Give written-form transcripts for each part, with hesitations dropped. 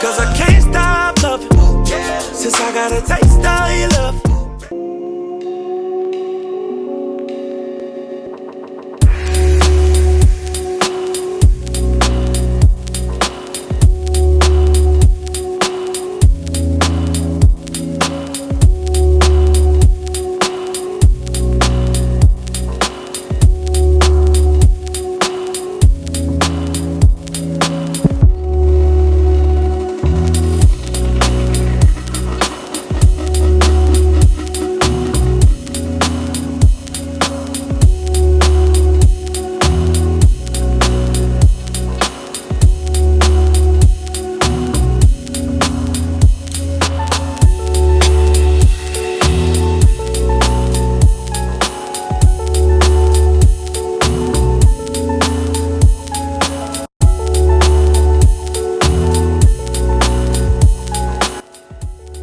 Cause I can't stop loving, since I got a taste of your love.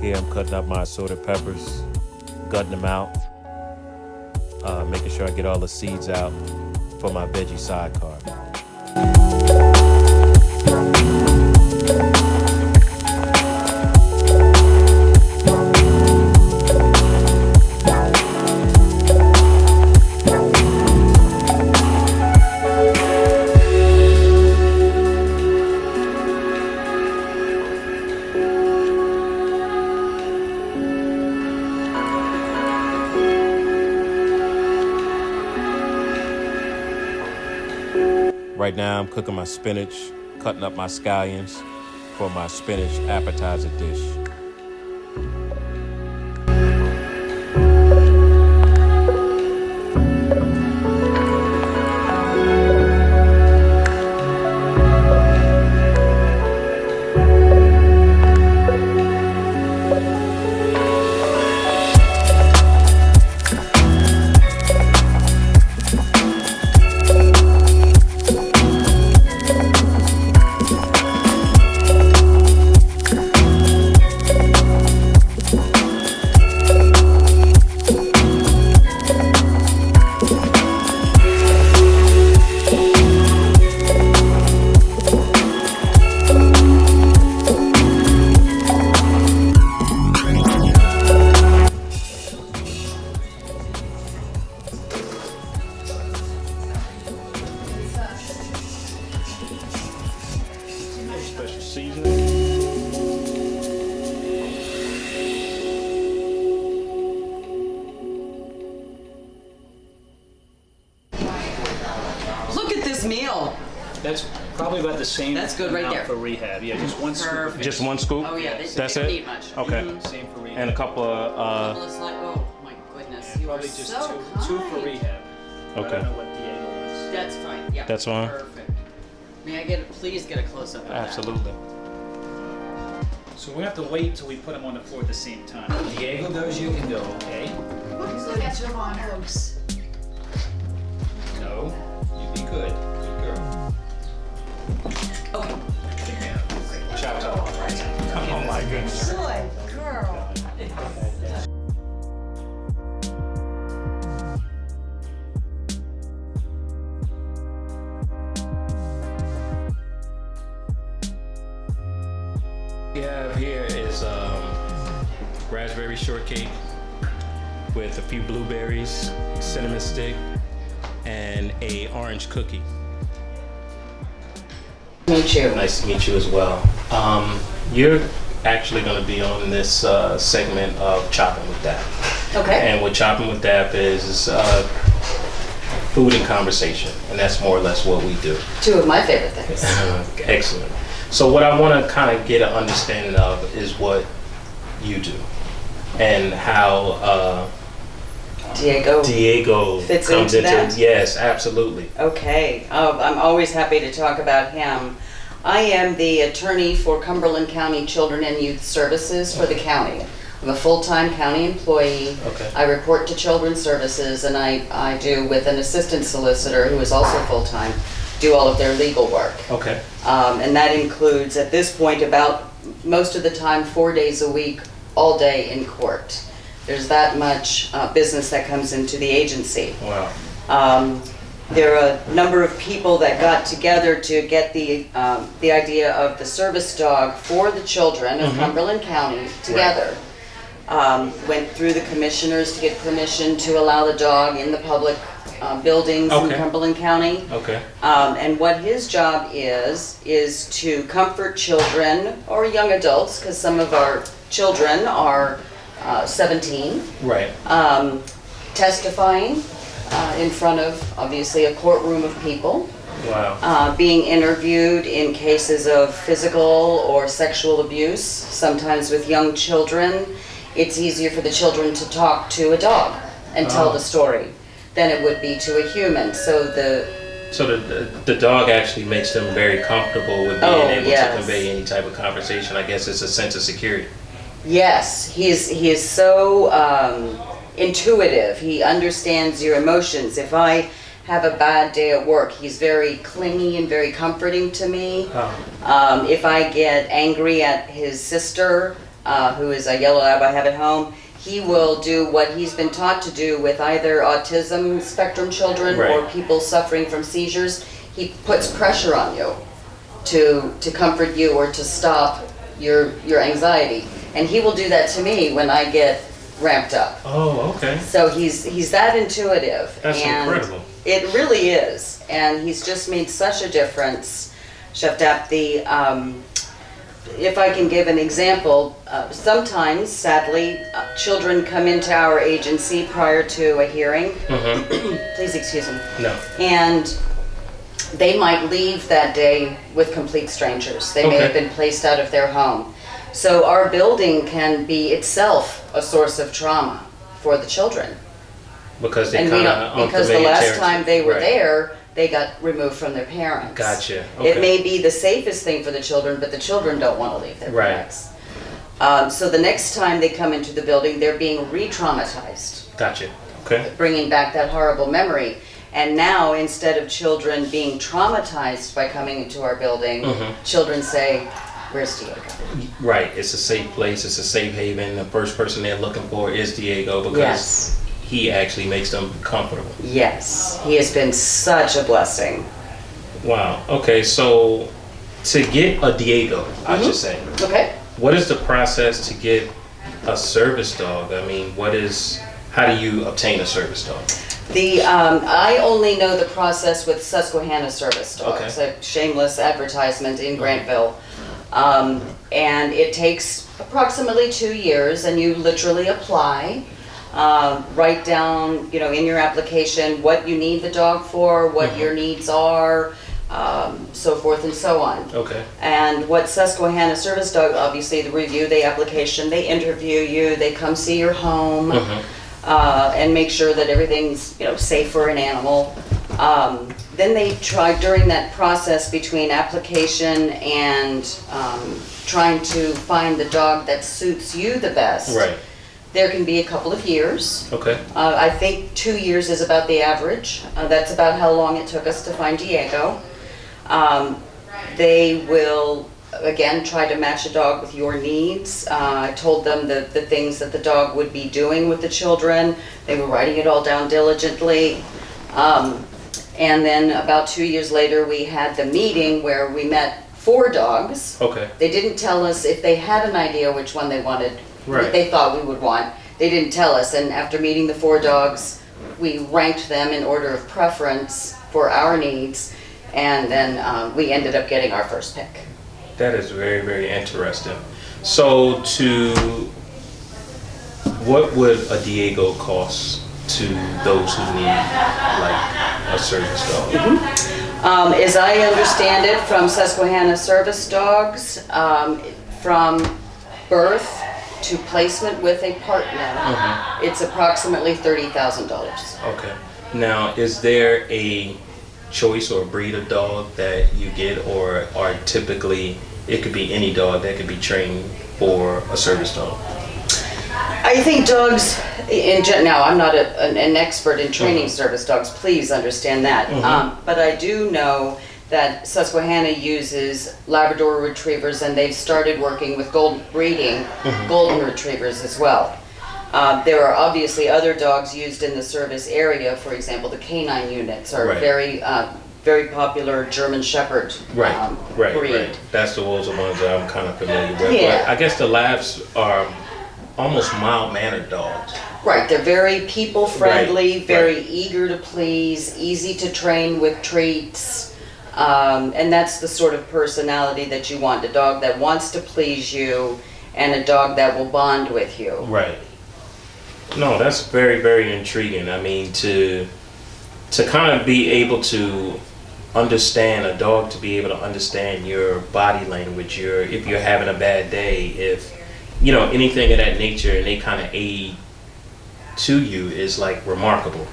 Here I'm cutting up my assorted peppers, gutting them out, making sure I get all the seeds out for my veggie sidecar. Right now I'm cooking my spinach, cutting up my scallions for my spinach appetizer dish. Special seasoning. Look at this meal. That's probably about the same. That's good right amount there. For rehab. Yeah, just one Perfect. scoop. Just one scoop? Oh yeah, That's they don't it? need much. Okay. Same for rehab. And a couple of, Oh my goodness, you are Probably just so two for kind. rehab. Okay. I don't know what Diego wants. That's fine. Yeah. That's fine? Perfect. May I please get a close up of absolutely. So we have to wait until we put them on the floor at the same time. Diego goes, you can go, okay? Look at your folks. No, you be good. Good girl. that? Okay. Chow chow. Oh my goodness. Good girl. We have here is raspberry shortcake with a few blueberries, cinnamon stick, and a orange cookie. Meet you. Nice to meet you as well. You're actually going to be on this segment of Chopping with Dap. Okay. And what Chopping with Dap is food and conversation, and that's more or less what we do. Two of my favorite things. Excellent. So what I want to kind of get an understanding of is what you do and how Diego fits comes into that? Yes, absolutely. Okay. I'm always happy to talk about him. I am the attorney for Cumberland County Children and Youth Services for the county. I'm a full-time county employee. Okay. I report to Children's Services, and I do with an assistant solicitor who is also full-time, do all of their legal work. Okay. And that includes, at this point, about most of the time, 4 days a week, all day in court. There's that much business that comes into the agency. Wow. there are a number of people that got together to get the idea of the service dog for the children of Cumberland County together. Went through the commissioners to get permission to allow the dog in the public buildings in Cumberland County. Okay. And what his job is to comfort children or young adults, because some of our children are 17. Right. Testifying in front of, obviously, a courtroom of people. Wow. Being interviewed in cases of physical or sexual abuse, sometimes with young children. It's easier for the children to talk to a dog and tell the story than it would be to a human. So the dog actually makes them very comfortable with being able to convey any type of conversation. I guess it's a sense of security. Yes, he is so intuitive. He understands your emotions. If I have a bad day at work, he's very clingy and very comforting to me. If I get angry at his sister, who is a yellow lab I have at home, he will do what he's been taught to do with either autism spectrum children or people suffering from seizures. He puts pressure on you to comfort you or to stop your anxiety. And he will do that to me when I get ramped up. Oh, okay. So he's that intuitive. That's incredible. It really is. And he's just made such a difference. Chef Dapp, if I can give an example, sometimes, sadly, children come into our agency prior to a hearing. Please excuse me. No. And they might leave that day with complete strangers. They may have been placed out of their home. So our building can be itself a source of trauma for the children. Because the last time they were there, they got removed from their parents. Gotcha. Okay. It may be the safest thing for the children, but the children don't want to leave their parents. So the next time they come into the building, they're being re-traumatized. Gotcha. Okay. Bringing back that horrible memory. And now, instead of children being traumatized by coming into our building, children say, "Where's Diego?" Right. It's a safe place. It's a safe haven. The first person they're looking for is Diego because he actually makes them comfortable. Yes. He has been such a blessing. Wow. Okay. So to get a Diego, I should say. Okay. What is the process to get a service dog? I mean, how do you obtain a service dog? I only know the process with Susquehanna Service Dogs, Okay. a shameless advertisement in Grantville. And it takes approximately 2 years, and you literally apply, write down, in your application what you need the dog for, what your needs are, so forth and so on. Okay. And what Susquehanna Service Dog, obviously the review the application, they interview you, they come see your home, and make sure that everything's, safe for an animal. Then they try during that process between application and trying to find the dog that suits you the best. Right. There can be a couple of years. Okay. I think 2 years is about the average. That's about how long it took us to find Diego. They will, again, try to match a dog with your needs. I told them the things that the dog would be doing with the children. They were writing it all down diligently. And then about 2 years later, we had the meeting where we met 4 dogs. Okay. They didn't tell us if they had an idea which one they wanted, what they thought we would want. They didn't tell us. And after meeting the 4 dogs, we ranked them in order of preference for our needs. And then we ended up getting our first pick. That is very, very interesting. So what would a Diego cost to those who need a service dog? As I understand it from Susquehanna Service Dogs, from birth to placement with a partner, it's approximately $30,000. Okay. Now, is there a choice or breed of dog that you get, or typically it could be any dog that could be trained for a service dog? I think dogs, now I'm not an expert in training service dogs, please understand that. But I do know that Susquehanna uses Labrador retrievers, and they've started working with golden retrievers as well. There are obviously other dogs used in the service area. For example, the canine units are Right. very popular German Shepherd breed. Right. That's the ones that I'm kind of familiar with. Yeah. But I guess the labs are almost mild-mannered dogs. Right, they're very people-friendly, Right, very right. eager to please, easy to train with treats. And that's the sort of personality that you want, a dog that wants to please you and a dog that will bond with you. Right. No, that's very, very intriguing. I mean, to kind of be able to understand a dog, to be able to understand your body language, if you're having a bad day, if anything of that nature, and they kind of aid to you is like remarkable.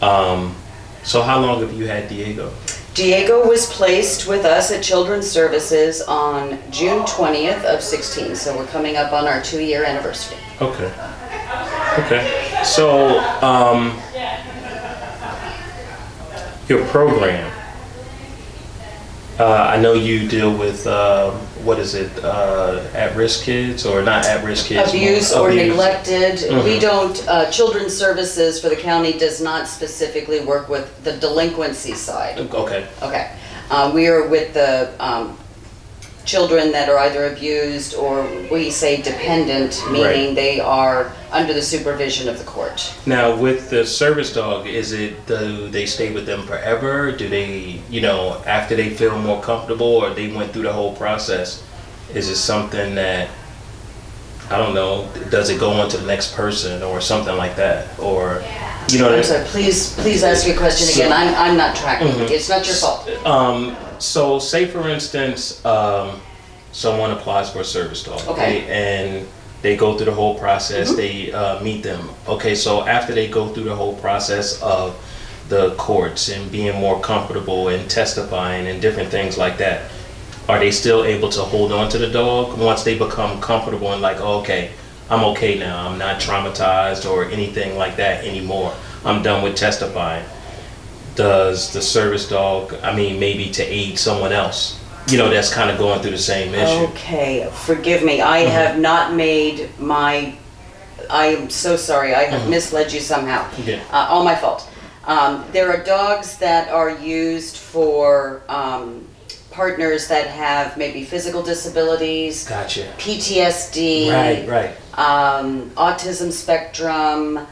So how long have you had Diego? Diego was placed with us at Children's Services on June 20th of 16, so we're coming up on our 2-year anniversary. Okay. So, your program. I know you deal with what is it? At-risk kids or not at-risk kids? Abused or neglected. Mhm. We don't, Children's Services for the county does not specifically work with the delinquency side. Okay. Okay. We are with the children that are either abused or we say dependent, meaning Right. they are under the supervision of the court. Now, with the service dog, do they stay with them forever? Do they, after they feel more comfortable or they went through the whole process, is it something that, I don't know, does it go on to the next person or something like that? Or, I'm sorry, please ask your question again. I'm not tracking. It's not your fault. So say for instance, someone applies for a service dog, Okay. and they go through the whole process, they meet them. Okay, so after they go through the whole process of the courts and being more comfortable and testifying and different things like that, are they still able to hold on to the dog once they become comfortable and like, oh, okay, I'm okay now, I'm not traumatized or anything like that anymore, I'm done with testifying? Does the service dog, maybe to aid someone else, that's kind of going through the same issue? Okay, forgive me. I have not made I am so sorry. I have misled you somehow. Yeah. All my fault. There are dogs that are used for partners that have maybe physical disabilities, Gotcha. PTSD, Right. autism spectrum,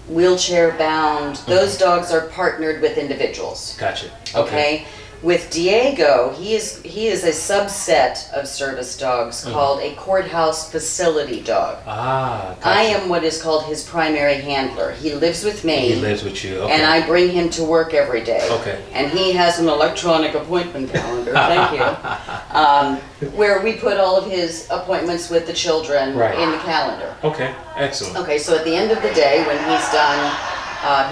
wheelchair bound. Those dogs are partnered with individuals. Gotcha. Okay. With Diego, he is a subset of service dogs called a courthouse facility dog. Ah, gotcha. I am what is called his primary handler. He lives with me. He lives with you. Okay. And I bring him to work every day. Okay. And he has an electronic appointment calendar, thank you, where we put all of his appointments with the children Right. in the calendar. Okay, excellent. Okay, so at the end of the day, when he's done,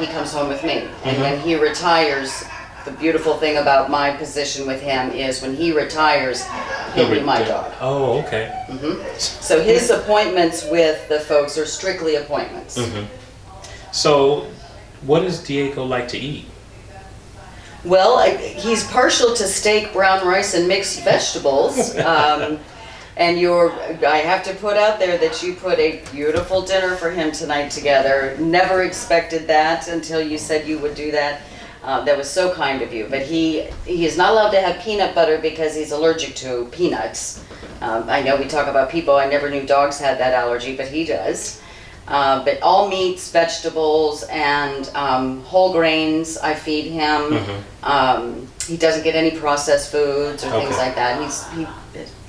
he comes home with me. And when he retires, the beautiful thing about my position with him is when he retires, he'll be my dog. Oh, okay. So his appointments with the folks are strictly appointments. So, what does Diego like to eat? Well, he's partial to steak, brown rice, and mixed vegetables. And I have to put out there that you put a beautiful dinner for him tonight together. Never expected that until you said you would do that. That was so kind of you. But he is not allowed to have peanut butter because he's allergic to peanuts. I know we talk about people. I never knew dogs had that allergy, but he does. But all meats, vegetables, and whole grains I feed him. He doesn't get any processed foods or things like that. He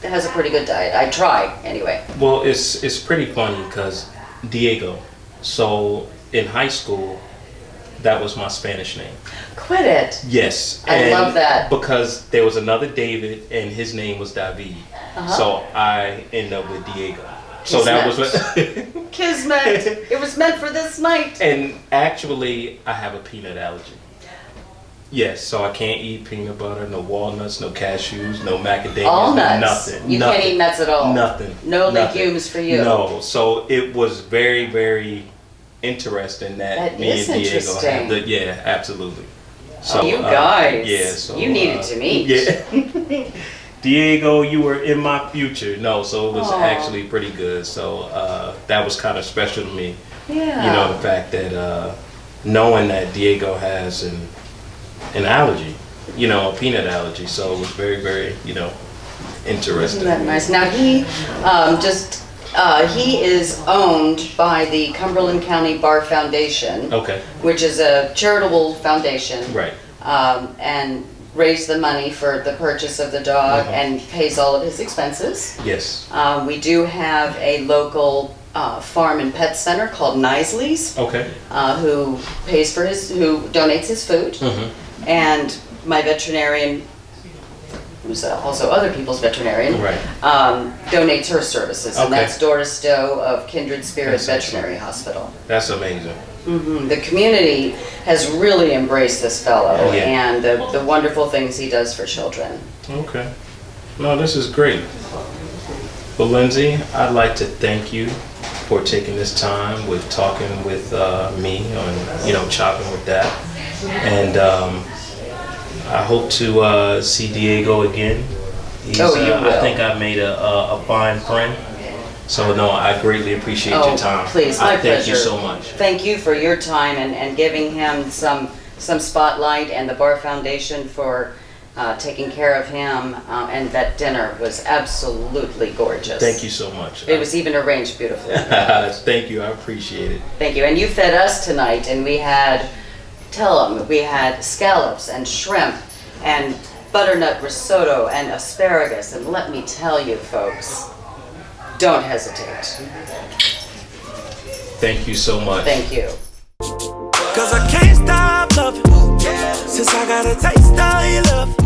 has a pretty good diet. I try, anyway. Well, it's pretty funny because Diego, so in high school, that was my Spanish name. Quit it. Yes. I love that. Because there was another David and his name was David. So I ended up with Diego. So that was what... Kismet. It was meant for this night. And actually, I have a peanut allergy. Yes, so I can't eat peanut butter, no walnuts, no cashews, no macadamias, All nuts. nothing. You nothing, can't eat nuts at all. Nothing. No nothing. legumes for you. No. So it was very, very interesting that me is and Diego interesting. had the, absolutely. So you guys. yeah, so you needed to meet. Yeah. Diego, you were in my future. No, so it was Aw. actually pretty good. So that was kind of special to me. Yeah. You know, the fact that knowing that Diego has an allergy, you know, a peanut allergy. So it was very, very, you know, interesting. Isn't that nice? Now he is owned by the Cumberland County Bar Foundation, Okay, which is a charitable foundation. right. And raised the money for the purchase of the dog and pays all of his expenses. Yes. We do have a local farm and pet center called Nisley's, Okay. who donates his food, and my veterinarian, who's also other people's veterinarian, Right. donates her services, and Okay. that's Doris Stowe of Kindred Spirit That's Veterinary Hospital. That's amazing. The community has really embraced this fellow Yeah. and the wonderful things he does for children. Okay. No, this is great. Well, Lindsay, I'd like to thank you for taking this time with talking with me on, you know, chopping with that. And I hope to see Diego again. He's, Oh, you will. I think I made a fine friend. So, no, I greatly appreciate your time. Please, my pleasure. Thank you so much. Thank you for your time and giving him some spotlight, and the Bar Foundation for taking care of him. And that dinner was absolutely gorgeous. Thank you so much. It was even arranged beautifully. Thank you. I appreciate it. Thank you. And you fed us tonight, and we had scallops and shrimp and butternut risotto and asparagus. And let me tell you, folks, don't hesitate. Thank you so much. Thank you. Cause I can't stop loving. Since I got a taste of your love.